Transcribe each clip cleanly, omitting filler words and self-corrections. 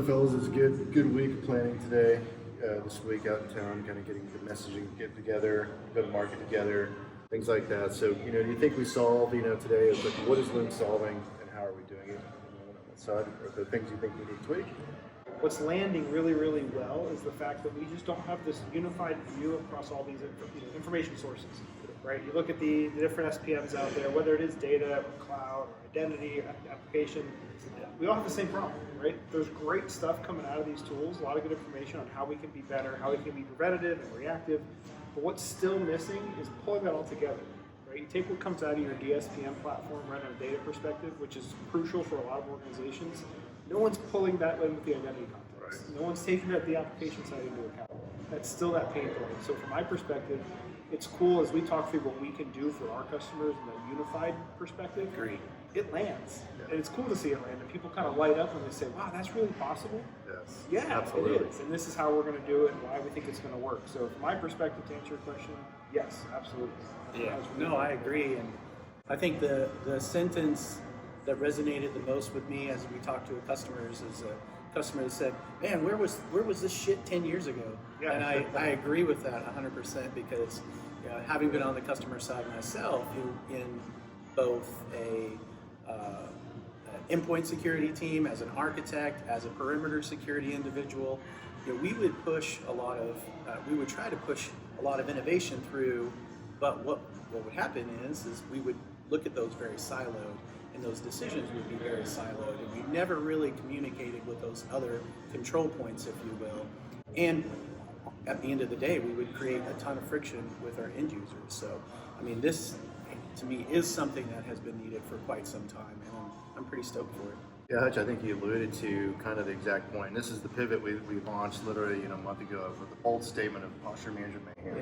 So, fellas, it's a good week of planning today. This week out in town, kind of getting the messaging get together, go to market together, things like that. So, do you think we solve, today is like, what is Loom solving and how are we doing it? On that side, or the things you think we need to tweak? What's landing really, really well is the fact that we just don't have this unified view across all these information sources, right? You look at the different SPMs out there, whether it is data or cloud or identity or application, we all have the same problem, right? There's great stuff coming out of these tools, a lot of good information on how we can be better, how we can be preventative and reactive, but what's still missing is pulling that all together, right? You take what comes out of your DSPM platform, right, on a data perspective, which is crucial for a lot of organizations. No one's pulling that in with the identity context. Right. No one's taking the application side into account. That's still that pain point. So from my perspective, it's cool as we talk through what we can do for our customers in a unified perspective. Agreed. It lands. Yeah. And it's cool to see it land. And people kind of light up when they say, wow, that's really possible. Yes. Yeah, absolutely. It is. And this is how we're going to do it and why we think it's going to work. So from my perspective, to answer your question, yes, absolutely. Yeah, no, I agree. And I think the sentence that resonated the most with me as we talked to customers is a customer that said, man, where was this shit 10 years ago? Yeah. And I agree with that 100% because having been on the customer side myself in both a endpoint security team, as an architect, as a perimeter security individual, we would try to push a lot of innovation through, but what would happen is we would look at those very siloed, and those decisions would be very siloed, and we never really communicated with those other control points, if you will. And at the end of the day, we would create a ton of friction with our end users. So, I mean, this, to me, is something that has been needed for quite some time, and I'm pretty stoked for it. Yeah, Hutch, I think you alluded to kind of the exact point. And this is the pivot we launched literally a month ago with the bold statement of posture management mayhem.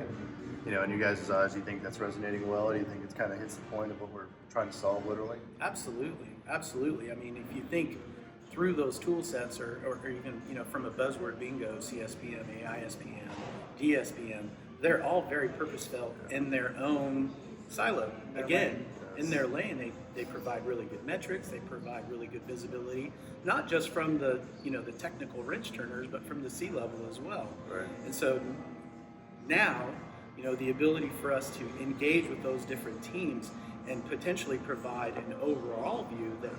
Yeah. In you guys' eyes, do you think that's resonating well? Or do you think it's kind of hits the point of what we're trying to solve literally? Absolutely. I mean, if you think through those tool sets or even, from a buzzword bingo, CSPM, AISPM, DSPM, they're all very purpose-built in their own silo. Again, in their lane, they provide really good metrics, they provide really good visibility, not just from the the technical wrench turners, but from the C-level as well. Right. And so now, the ability for us to engage with those different teams and potentially provide an overall view that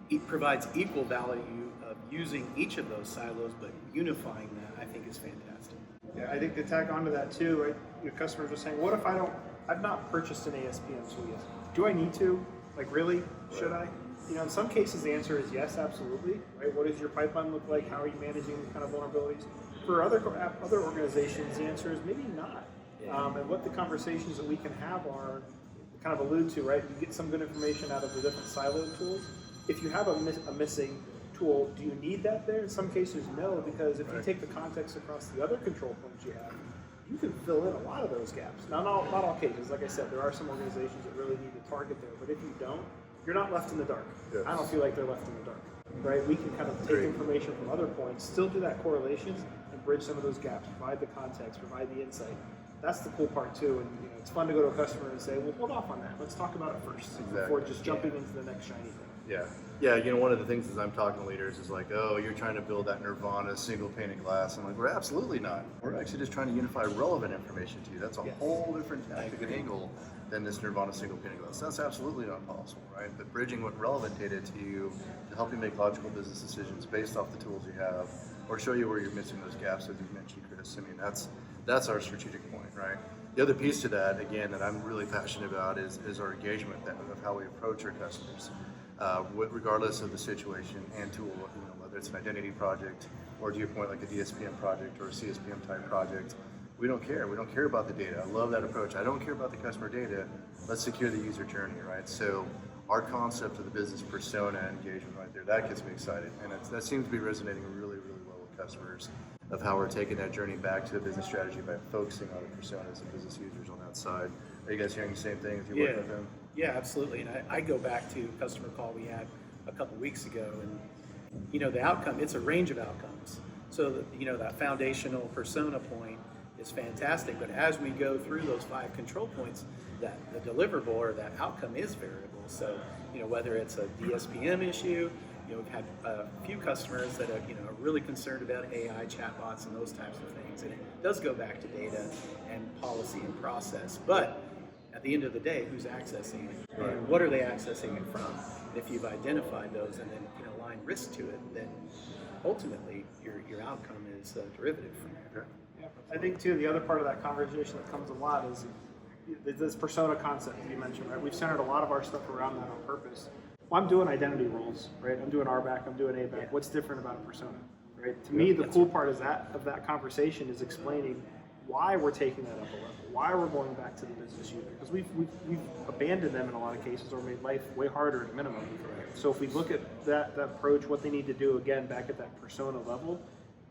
it provides equal value of using each of those silos, but unifying that, I think, is fantastic. Yeah, I think to tack onto that too, right? Your customers are saying, what if I've not purchased an ASPM tool yet? Do I need to? Like, really? Should I? In some cases, the answer is yes, absolutely. Right? What does your pipeline look like? How are you managing the kind of vulnerabilities? For other organizations, the answer is maybe not. Yeah. And what the conversations that we can have are kind of allude to, right? You get some good information out of the different siloed tools. If you have a missing tool, do you need that there? In some cases, no, because if you take the context across the other control points you have, you can fill in a lot of those gaps. Not all cases. Like I said, there are some organizations that really need to target there, but if you don't, you're not left in the dark. Yes. I don't feel like they're left in the dark, right? We can kind of take information from other points, still do that correlations, and bridge some of those gaps, provide the context, provide the insight. That's the cool part too, and it's fun to go to a customer and say, well, hold off on that. Let's talk about it first before just jumping into the next shiny thing. Yeah, one of the things as I'm talking to leaders is like, oh, you're trying to build that nirvana single pane of glass. I'm like, we're absolutely not. We're actually just trying to unify relevant information to you. That's a whole different tactic and angle than this nirvana single pane of glass. That's absolutely not possible, right? But bridging what relevant data to you to help you make logical business decisions based off the tools you have, or show you where you're missing those gaps, as you mentioned, Chris. I mean, that's our strategic point, right? The other piece to that, again, that I'm really passionate about is our engagement then of how we approach our customers. Regardless of the situation and tool, whether it's an identity project or, to your point, like a DSPM project or a CSPM type project, we don't care. We don't care about the data. I love that approach. I don't care about the customer data. Let's secure the user journey, right? So our concept of the business persona engagement right there, that gets me excited. And that seems to be resonating really, really well with customers of how we're taking that journey back to the business strategy by focusing on the personas and business users on that side. Are you guys hearing the same thing as you work with them? Yeah, absolutely. And I go back to a customer call we had a couple weeks ago, and the outcome, it's a range of outcomes. So that foundational persona point is fantastic, but as we go through those 5 control points, that the deliverable or that outcome is variable. So whether it's a DSPM issue, we've had a few customers that are, are really concerned about AI chatbots and those types of things. And it does go back to data and policy and process. But at the end of the day, who's accessing it? Right. And what are they accessing it from? And if you've identified those and then align risk to it, then ultimately your outcome is derivative from that. Yeah. I think too, the other part of that conversation that comes a lot is this persona concept that you mentioned, right? We've centered a lot of our stuff around that on purpose. Well, I'm doing identity roles, right? I'm doing RBAC, I'm doing ABAC. Yeah. What's different about a persona, right? To me, the cool part is that conversation is explaining why we're taking that up a level, why we're going back to the business unit, because we've abandoned them in a lot of cases or made life way harder at a minimum. So if we look at that approach, what they need to do again back at that persona level,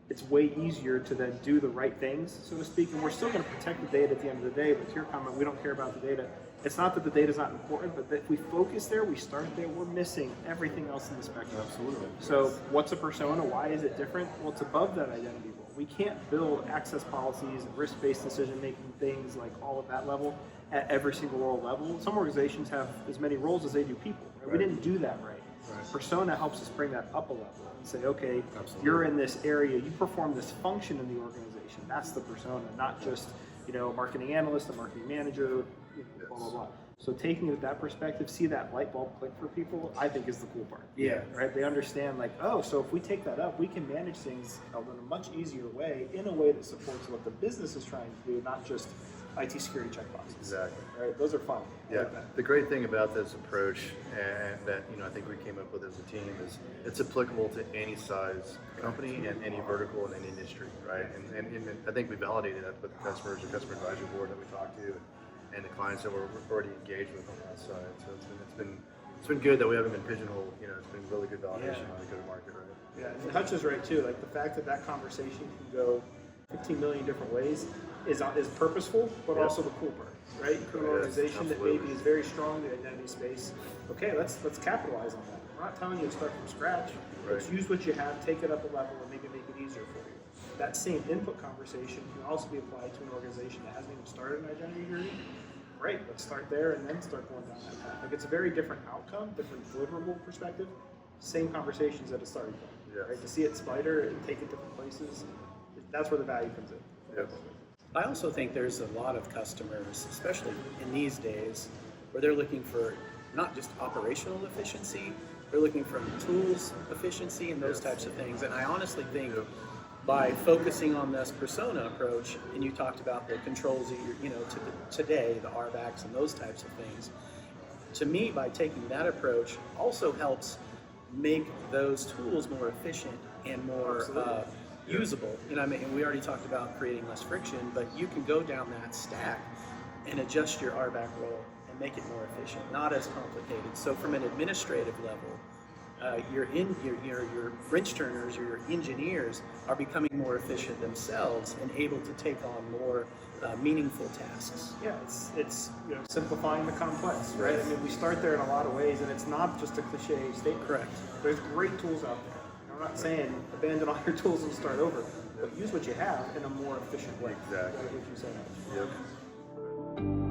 it's way easier to then do the right things, so to speak. And we're still going to protect the data at the end of the day, but to your comment, we don't care about the data. It's not that the data is not important, but that if we focus there, we start there, we're missing everything else in the spectrum. Absolutely. So what's a persona? Why is it different? Well, it's above that identity role. We can't build access policies and risk-based decision-making things like all of that level at every single role level. Some organizations have as many roles as they do people. Right? We didn't do that right. Persona helps us bring that up a level and say, okay, you're in this area, you perform this function in the organization. That's the persona, not just a marketing analyst, a marketing manager, blah blah blah. So taking it at that perspective, see that light bulb click for people, I think is the cool part. Yeah. Right. They understand like, oh, so if we take that up, we can manage things in a much easier way, in a way that supports what the business is trying to do, not just IT security checkboxes. Exactly. Right. Those are fun. I Yeah, like that. the great thing about this approach, and that I think we came up with as a team, is it's applicable to any size company and any vertical and any industry, right? And I think we validated that with the customers, the customer advisory board that we talked to, and the clients that we're already engaged with on that side. So it's been good that we haven't been pigeonholed. It's been really good validation on the go-to-market, right? Yeah, and Hutch is right too. Like the fact that conversation can go 15 million different ways is purposeful, but also the cool part, right? You put an organization that maybe is very strong in the identity space. Okay, let's capitalize on that. We're not telling you to start from scratch. Let's use what you have, take it up a level, and maybe make it easier for you. That same input conversation can also be applied to an organization that hasn't even started an identity journey. Great, let's start there and then start going down that path. Like it's a very different outcome, different deliverable perspective. Same conversations at a starting point, right? To see it spider and take it different places, that's where the value comes in. Yep. I also think there's a lot of customers, especially in these days, where they're looking for not just operational efficiency, they're looking for tools efficiency and those types of things. And I honestly think by focusing on this persona approach, and you talked about the controls that today, the RBACs and those types of things, to me, by taking that approach also helps make those tools more efficient and more usable. And we already talked about creating less friction, but you can go down that stack and adjust your RBAC role and make it more efficient, not as complicated. So from an administrative level, your wrench turners or your engineers are becoming more efficient themselves and able to take on more meaningful tasks. Yeah, it's simplifying the complex, right? I mean, we start there in a lot of ways, and it's not just a cliche statement. Correct. There's great tools out there. I'm not saying abandon all your tools and start over, but use what you have in a more efficient way. Exactly. That's what you said. Yep.